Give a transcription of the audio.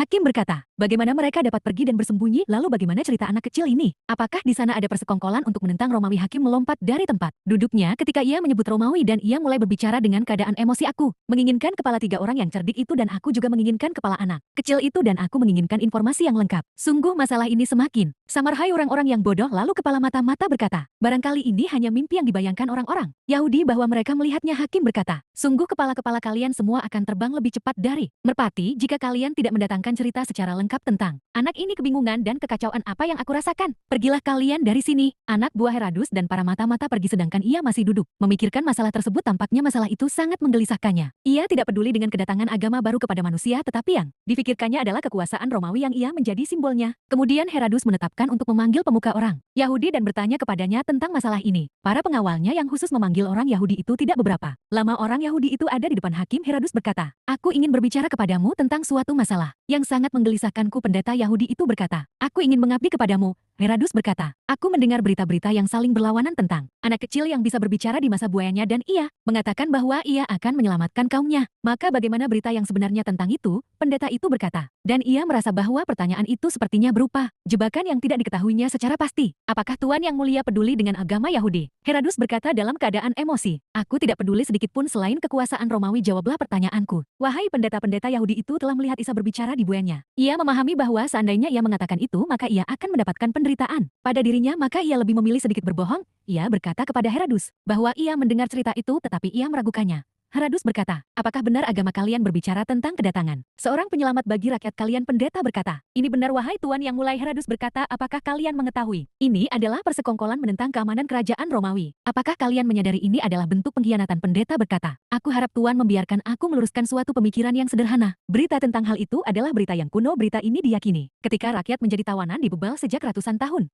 Hakim berkata, bagaimana mereka dapat pergi dan bersembunyi, lalu bagaimana cerita anak kecil ini? Apakah di sana ada persekongkolan untuk menentang Romawi? Hakim melompat dari tempat duduknya ketika ia menyebut Romawi dan ia mulai berbicara dengan keadaan emosi. Aku menginginkan kepala 3 orang yang cerdik itu dan aku juga menginginkan kepala anak kecil itu dan aku menginginkan informasi yang lengkap. Sungguh masalah ini semakin samar, hai orang-orang yang bodoh. Lalu kepala mata-mata berkata, barangkali ini hanya mimpi yang dibayangkan orang-orang Yahudi bahwa mereka melihatnya. Hakim berkata, sungguh kepala-kepala kalian semua akan terbang lebih cepat dari merpati jika kalian tidak mendatangkan cerita secara lengkap tentang anak ini. Kebingungan dan kekacauan apa yang aku rasakan. Pergilah kalian dari sini. Anak buah Herodus dan para mata-mata pergi sedangkan ia masih duduk memikirkan masalah tersebut. Tampaknya masalah itu sangat menggelisahkannya. Ia tidak peduli dengan kedatangan agama baru kepada manusia, tetapi yang difikirkannya adalah kekuasaan Romawi yang ia menjadi simbolnya. Kemudian Herodus menetapkan untuk memanggil pemuka orang Yahudi dan bertanya kepadanya tentang masalah ini. Para pengawalnya yang khusus memanggil orang Yahudi itu tidak beberapa lama orang Yahudi itu ada di depan hakim. Herodus berkata, aku ingin berbicara kepadamu tentang suatu masalah yang sangat menggelisahkanku. Pendeta Yahudi itu berkata, aku ingin mengabdi kepadamu. Herodus berkata, aku mendengar berita-berita yang saling berlawanan tentang anak kecil yang bisa berbicara di masa buayanya dan ia mengatakan bahwa ia akan menyelamatkan kaumnya. Maka bagaimana berita yang sebenarnya tentang itu? Pendeta itu berkata, dan ia merasa bahwa pertanyaan itu sepertinya berupa jebakan yang tidak diketahuinya secara pasti. Apakah Tuan yang mulia peduli dengan agama Yahudi? Herodus berkata dalam keadaan emosi, aku tidak peduli sedikit pun selain kekuasaan Romawi. Jawablah pertanyaanku. Wahai pendeta-pendeta Yahudi itu telah melihat Isa berbicara di buayanya. Ia memahami bahwa seandainya ia mengatakan itu maka ia akan mendapatkan penderitaan pada dirinya, maka ia lebih memilih sedikit berbohong. Ia berkata kepada Herodus bahwa ia mendengar cerita itu tetapi ia meragukannya. Herodus berkata, apakah benar agama kalian berbicara tentang kedatangan seorang penyelamat bagi rakyat kalian? Pendeta berkata, ini benar wahai Tuan yang mulai. Herodus berkata, apakah kalian mengetahui ini adalah persekongkolan menentang keamanan kerajaan Romawi? Apakah kalian menyadari ini adalah bentuk pengkhianatan? Pendeta berkata, aku harap Tuan membiarkan aku meluruskan suatu pemikiran yang sederhana. Berita tentang hal itu adalah berita yang kuno. Berita ini diyakini ketika rakyat menjadi tawanan di bebal sejak ratusan tahun.